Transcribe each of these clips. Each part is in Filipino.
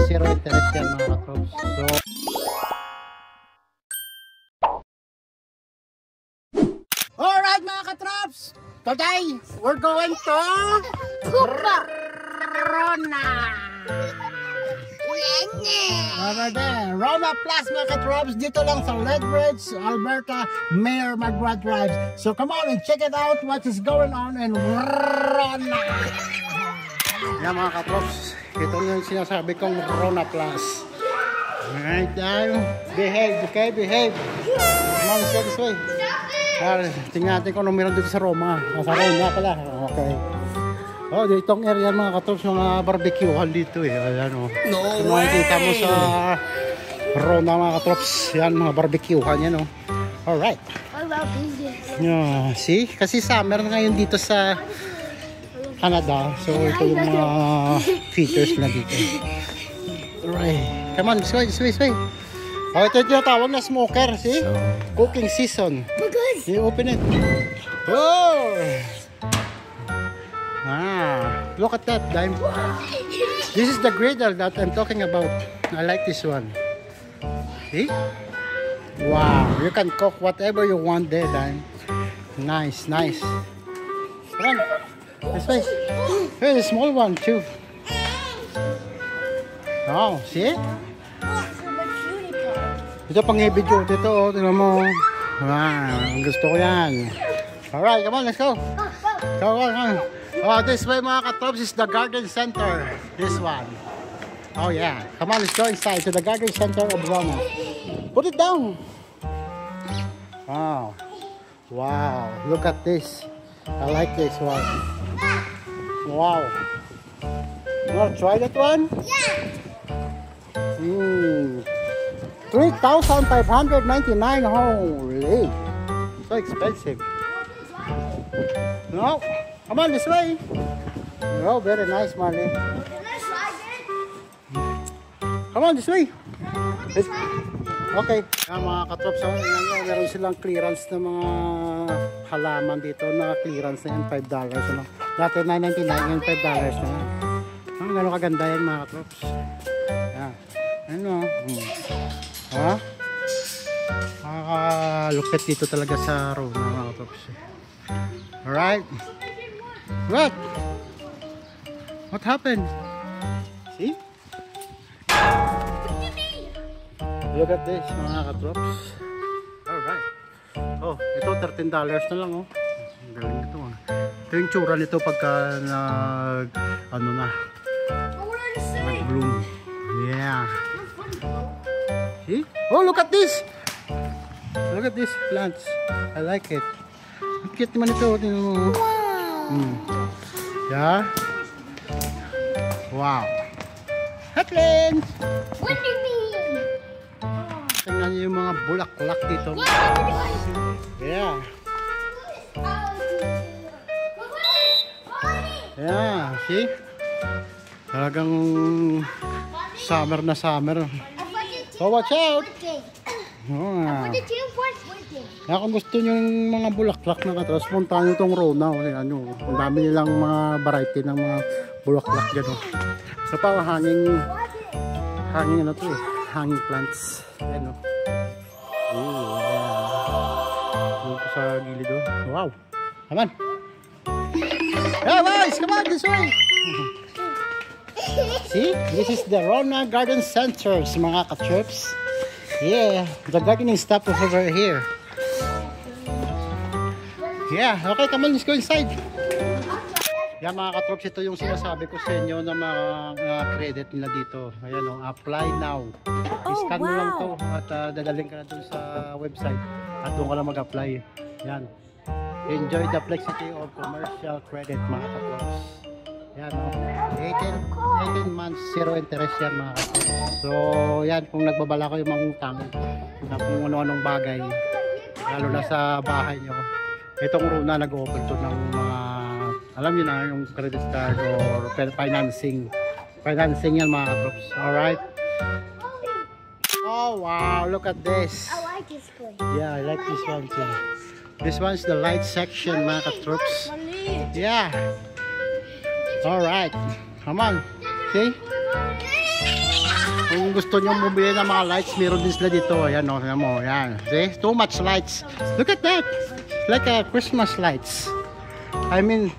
Zero interest yan mga katrops. So, alright mga katrops, today we're going to Rona. Rona Plus mga katrops, dito lang sa Lethbridge, Alberta, Mayor McGrath Drive. So come on and check it out what is going on in Rona. Yan mga katrops, ito yung sinasabi kong Rona Plus. Alright, behave, okay, behave. Come on, let's go this way. Tingnan natin kung anong meron dito sa Roma. Sa Rona pala, okay. Oh, ditong area mga katrops, mga barbecuehan dito eh. Ayan o. No way! Makikita mo sa Rona mga katrops. Yan, mga barbecuehan yan o. Alright. Yeah, see? Kasi summer ngayon dito sa Canada. So, ito yung mga features na dito. Alright. Come on, this way, this way, this way. Oh, ito yung tinatawag na smoker, see? Cooking season. You open it. Oh! Ah, look at that, Dime. This is the griddle that I'm talking about. I like this one. See? Wow, you can cook whatever you want there, Dime. Nice, nice. Come on. This way. Here's a small one too. Oh, see? Ito pang heavy duty ito, oh. Tingnan mo. Wow, gusto ko yan. Alright, come on, let's go. Go, go, go. Oh, this way mga katrops is the garden center. This one. Oh yeah. Come on, let's go inside to the garden center of Rona. Put it down. Wow. Wow. Look at this. I like this one. Wow. You want to try that one? Yeah. 3,599. Holy. So expensive. No. Come on, this way. Oh, very nice, Marley. Come on, this way. Okay. Mga katrops, meron silang clearance ng mga halaman dito na clearance na yan, $5. Ano? Dati $9.99, yan $5 na yan. Ang gano'ng kaganda yan, mga katrops. Yan. Ano? Ha? Makakalupit dito talaga sa Rona, mga katrops. Alright. What? What happened? See? Look at this, mga katrops. Alright. Oh, ito $13 na lang, oh. Ang galing ito, ah. Ito yung tsura nito pagka ano na, nag-bloom. Yeah. See? Oh, look at this! Look at these plants. I like it. Ang cute naman ito. Yeah. Wow. Headland! What do you mean? Tingnan niyo yung mga bulaklak dito. Yeah. Yeah. See? Talagang summer na summer. Oh, watch out! Oh. Kaya kung gusto nyo yung mga bulaklak na katras, punta nyo itong Rona. Ano, ang dami nilang mga variety ng mga bulaklak dyan. So pa, hanging ano to eh, hanging plants. Ayan o. Dito sa gilid o. Wow! Come on! Hey boys! Come on this way! See? This is the Rona Garden Center, mga katrips. Yeah, the gardening stuff is over here. Yeah, okay, come on, let's go inside. Yan mga katrops, ito yung sinasabi ko sa inyo na mga credit nila dito. Ayan o, apply now. I-scan mo lang to at dadaling ka na dun sa website at doon ka lang mag-apply. Yan. Enjoy the flexity of commercial credit mga katrops. Yan o, 18 months, zero interest yan mga katrops. So yan, kung nagbabala kayo mangutang na kung ano-anong bagay, lalo na sa bahay nyo, itong Rona nag-open to ng mga, alam nyo na, yung credit card or financing yan mga katrops. Alright. Oh wow, look at this. I like this place. Yeah, I like this one too. This one's the light section mga katrops. Yeah. Alright. Come on. See? Kung gusto nyo bumili ng mga lights, meron din sila dito. Ayan o, ayan mo. Ayan. See? Too much lights. Look at that. It's like a Christmas lights. I mean,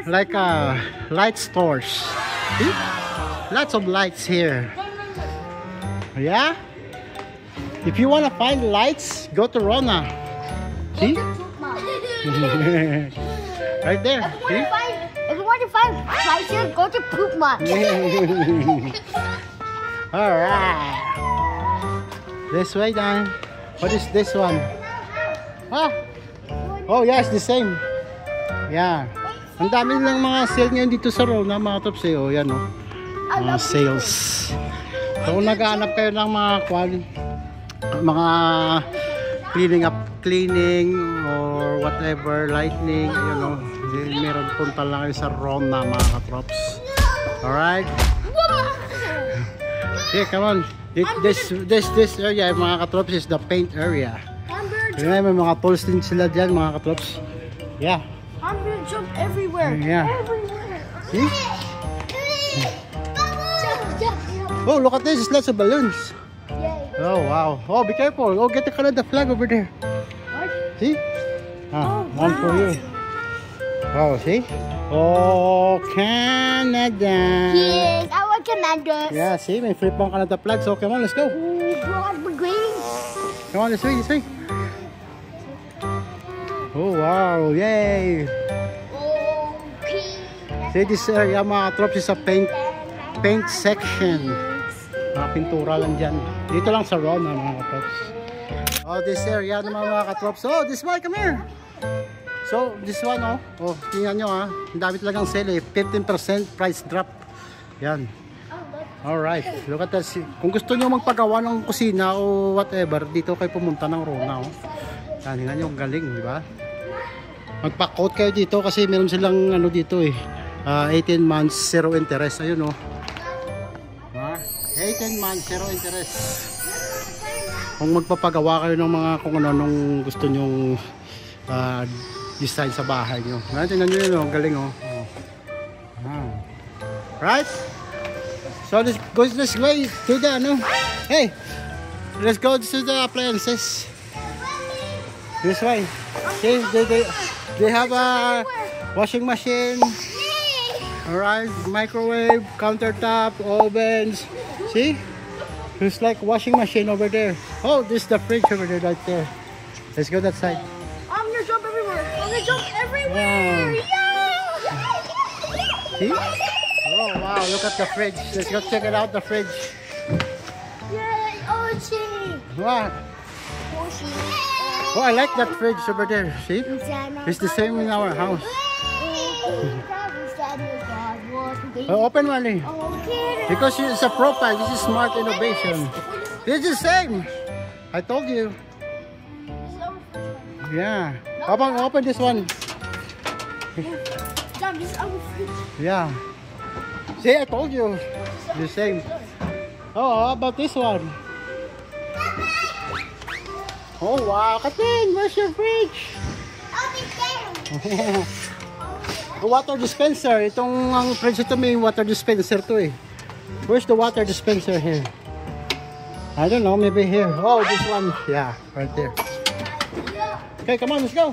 like a light stores. See? Lots of lights here. Yeah? If you want to find lights, go to Rona. See? Right there. See? If you want to find prices, go to Poop Mart. Alright. This way, Dan. What is this one? Ah. Oh, yeah, it's the same. Yeah. Ang dami lang mga sale ngayon dito sa Rona, mga tops eh. Oh, yan oh. Mga sales. So, kung naghahanap kayo ng mga cleaning or whatever, lightning, you know, meron, punta lang kayo sa Rona, mga katrops. Alright? Okay, come on. This area, mga katrops, is the paint area. May mga tools din sila dyan, mga katrops. Yeah. I'm gonna jump everywhere. Yeah. Everywhere. See? Jump. Oh, look at this. There's lots of balloons. Yay. Oh, wow. Oh, be careful. Oh, get the Canada flag over there. What? See? Ah, Oh, one for wow. you. Oh, see? Oh, Canada. Yes, I want commanders. Yeah, see? May flip ang Canada flag. So, come on, let's go. Broad green. Come on, this way, this way. Oh, wow. Yay. Okay. See, this area, mga trops, is a paint section. Mga pintura lang dyan. Dito lang sa Rona, mga katrops. Oh, this area naman, mga katrops. Oh, this one, come here. So, this one, oh. Oh, tingnan nyo, ha. Ang dami talagang sale, eh. 15% price drop. Yan. Alright. Look at that. Kung gusto nyo magpagawa ng kusina o whatever, dito kayo pumunta ng Rona, oh. Yan, tingnan nyo, ang galing, di ba? Magpa-quote kayo dito kasi meron silang ano dito eh. 18 months, 0 interest. Ayun, oh. 18 months, 0 interest. Kung magpapagawa kayo ng mga kung ano nung gusto nyong design sa bahay nyo. Tingnan nyo yun, oh. Galing, oh. Right? So let's go this way to the ano. Hey! Let's go to the appliances. This way. See, they have a washing machine. Alright, microwave, countertop, ovens. See? It's like washing machine over there. Oh, this is the fridge over there right there. Let's go that side. I'm gonna jump everywhere. I'm gonna jump everywhere. Yeah. See? Oh wow, look at the fridge. Let's go check it out, the fridge. Yay, Ochi. What? Oh, I like that fridge over there. See? It's the same in our house. Oh, open one. Okay. Because it's a profile. This is smart innovation. It's the same. I told you. Yeah. Open this one. Dad, this is our fridge. Yeah. See, I told you. The same. Oh, how about this one? Oh wow, Katin, where's your fridge? The water dispenser. Itong ang fridge ito may water dispenser to eh. Where's the water dispenser here? I don't know, maybe here. Oh, this one. Yeah, right there. Okay, come on, let's go.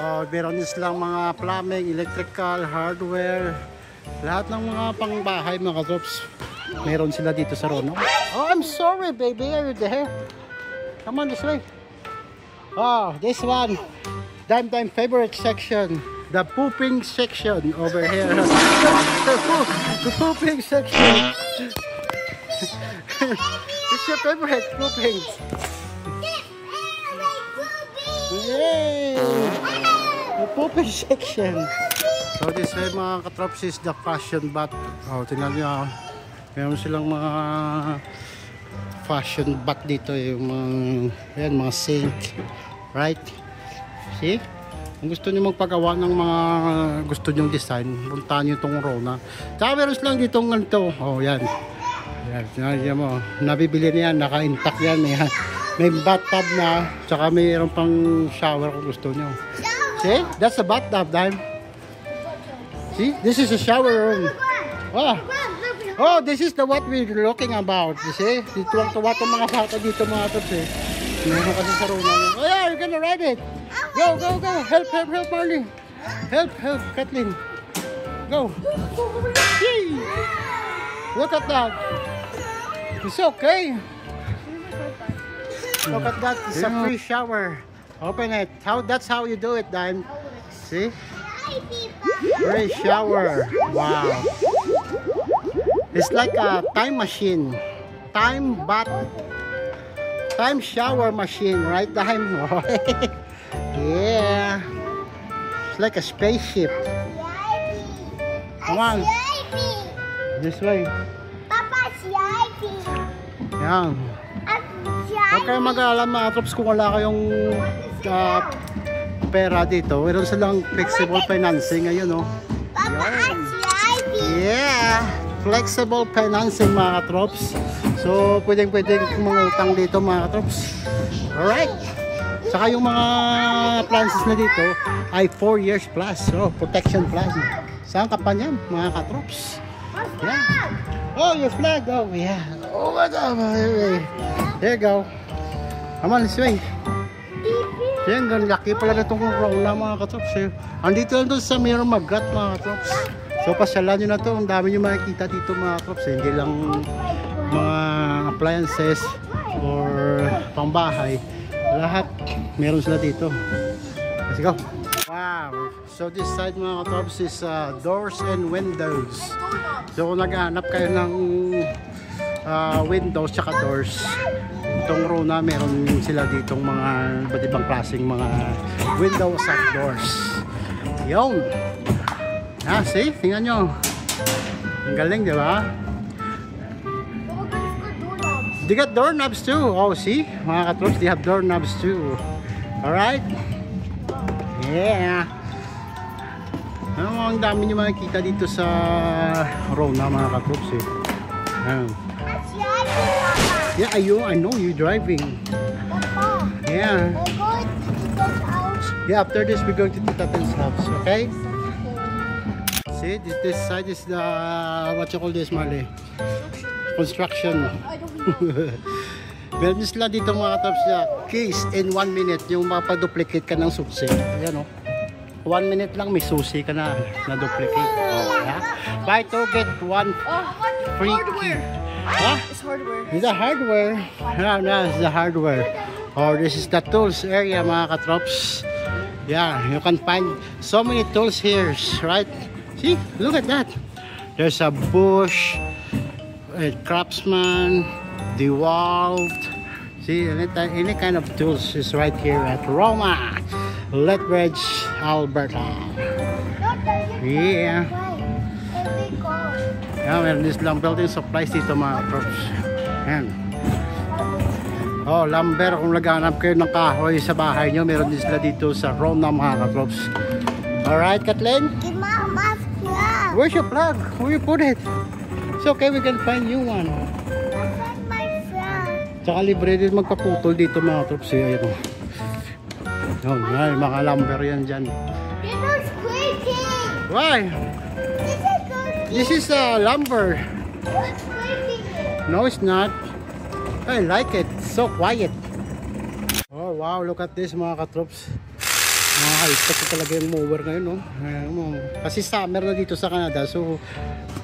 Oh, meron din silang mga plumbing, electrical, hardware. Lahat ng mga pangbahay, mga katrops. Meron sila dito sa Rona. Oh, I'm sorry, baby. Are you there? Come on this way. Oh, this one. Dime favorite section. The pooping section over here. The pooping section. It's your favorite pooping. Yay! The pooping section. So this way mga katrops is the fashion bath. Oh, tingnan nyo. Meron silang mga fashion bath dito. Yung mga sink. Right? See? Kung gusto nyo magpagawa ng mga gusto nyong design, puntahan nyo itong Rona. Tsaka meron silang dito ng ganito. Oh, yan. Yan mo. Nabibili na yan. Naka-intact yan. May bathtub na. Tsaka mayroon pang shower kung gusto nyo. See? That's the bathtub, Dime. See? This is a shower room. Oh. Oh, this is the what we're looking about. You see? Tuwang-tuwa itong mga bata dito mga tops eh. Meron kasi sa room namin. Oh yeah, you're gonna ride it. Go, go, go. Help, help, help, Marley. Help, help, Kathleen. Go. Yay. Look at that. It's okay. Look at that. It's a free shower. Open it. That's how you do it, Dan. See? Free shower. Wow. It's like a time machine. Time shower machine, right? Time. Yeah. It's like a spaceship. Come on. This way. Yan. Huwag kayong mag-aalam mga troops kung wala kayong pera dito. Meron silang flexible financing. Ayun, oh. Yeah. Flexible financing mga troops. So, pwedeng mangutang dito mga troops. Alright. Saka yung mga plans na dito ay 4 years plus. So, protection plan. Saan ka pa niyan mga katroops? Yeah. Oh, your flag. Oh, yeah. Oh, my God. There you go. Come on, this way. Yan, laki pala na itong Rona mga katroops. Andito lang doon sa Mayor Magrat mga katroops. So, pasyalan nyo na ito. Ang dami nyo makikita dito mga katroops. Hindi lang mga appliances or pangbahay. Lahat meron sila dito. Let's go. Wow. So, this side mga katroops is doors and windows. So, kung naghahanap kayo ng windows tsaka doors, itong Rona meron sila ditong mga iba't ibang klaseng mga windows at doors. Yun. See? Tingnan nyo. Ang galing, di ba? They got doorknobs too. Oh, see? Mga katroops, they have doorknobs too. Alright? Yeah. Ang dami nyo makikita dito sa Rona mga katroops eh. Yeah, I know you're driving. Yeah. Yeah, after this we're going to Tita Ten's house, okay? See, this side is the, what you call this, Marley? Construction. Meron sila dito mga katroops na case in 1 minute, yung mapaduplicate ka ng susi. Ayan o. 1 minute lang may susi ka na duplicate. Oh, yeah. Buy 2 get 1 free. Hardware. Huh? It's hardware. Is that hardware? No, no, it's the hardware. Or this is the tools area mga katroops. Yeah, you can find so many tools here, right? See, look at that. There's a Bush, a Craftsman, DeWalt. See, any kind of tools is right here at Rona, Lethbridge, Alberta. Yeah. Yeah, meron din silang building supplies dito mga troops. Ayan. Oh, lumber. Kung naghanap kayo ng kahoy sa bahay nyo, meron din sila dito sa Rona mga troops. Alright, Kathleen? Where's your plug? Where you put it? It's okay, we can find you one. Tsaka libre din magpaputol dito mga troops. Ayan o. Yun, ay, mga lumber yan dyan. Why? This is lumber. No, it's not. I like it. It's so quiet. Oh, wow. Look at this, mga katroops. Mga high-tech talaga yung mower ngayon, no? Kasi summer na dito sa Canada. So,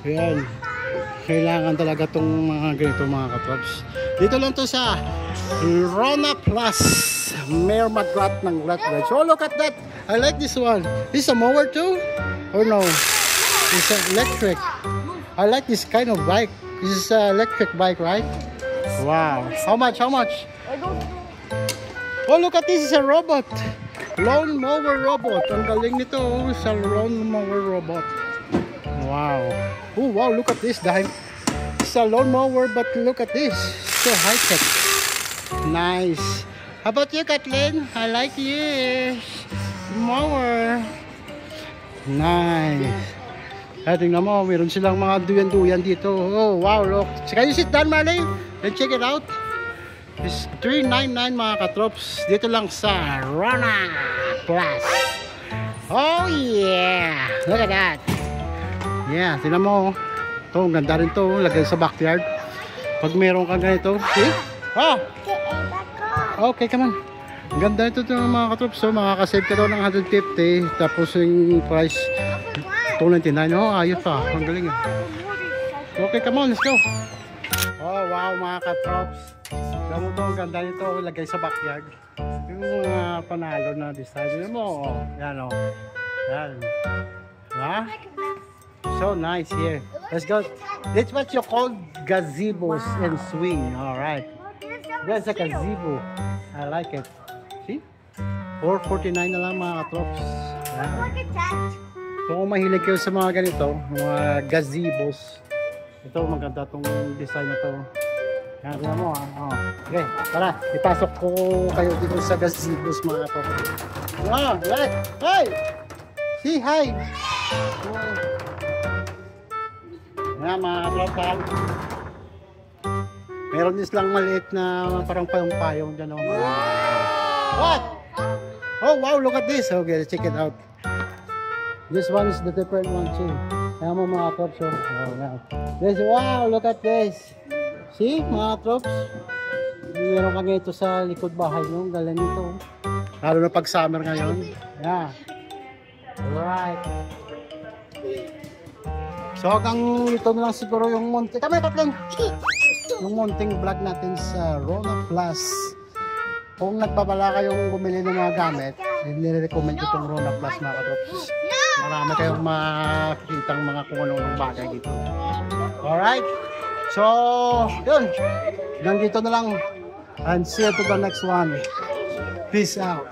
ayan. Kailangan talaga itong mga ganito, mga katroops. Dito lang to sa Rona Plus. Mayor Magrat ng Lethbridge. Oh, look at that. I like this one. This is a mower too? Or no? It's electric. I like this kind of bike. This is an electric bike, right? Wow. How much? How much? I don't know. Oh, look at this. It's a robot. Lawn mower robot. Ang galing nito. It's a lawn mower robot. Wow. Oh, wow. Look at this, Dime. It's a lawn mower, but look at this. So high-tech. Nice. How about you, Kathleen? I like you. Mower. Nice. Ay, tingnan mo, meron silang mga duyan-duyan dito. Oh, wow, look. Can you sit down, Marley? Let's check it out. It's $3.99 mga katroops. Dito lang sa Rona Plus. Oh yeah! Look at that! Yeah, tingnan mo. Ito, ganda rin to. Lagay sa backyard. Pag meron kang ganito, see? Ah! Okay, come on. Ganda ito mga katrops. So, makakasave ka daw ng 150. Tapos yung price, 299. Oh, ayos pa. Ang galing eh. Okay, come on, let's go. Oh, wow mga katrops. Alam mo to, ang ganda nito. Lagay sa backyard. Yung mga panalo na design. Tignan mo, oh. Yan, oh. Yan. Ha? So nice here. Let's go. That's what you call gazebos and swing. Alright. That's a gazebo. I like it. See? 449 na lang mga katrops. Look at that. So kung mahilig kayo sa mga ganito, mga gazebos, ito maganda itong design na ito. Yan, tignan mo ha. Oh. Okay, tara. Ipasok ko kayo dito sa gazebos mga katrops. Wow, right. Hi! See, hi! Yan mga katrops. Meron din silang maliit na parang payong-payong dyan. What? Oh wow, look at this. Okay, let's check it out. This one is the different one too. Ayan mo mga katrops. Oh, wow. This, wow, look at this. See mga katrops? Meron kang ito sa likod bahay nyo. Galing ito. Lalo na pag summer ngayon. Yeah. Alright. So hanggang ito na lang siguro yung munting. Tama tatlong. Yung munting vlog natin sa Rona Plus. Kung nagbabala kayong bumili ng mga gamit, nire-recommend ko itong Rona Plus mga katrops. Marami kayong makikitang mga kung anong bagay dito. Alright. So, yun. Hanggang dito na lang. And see you to the next one. Peace out.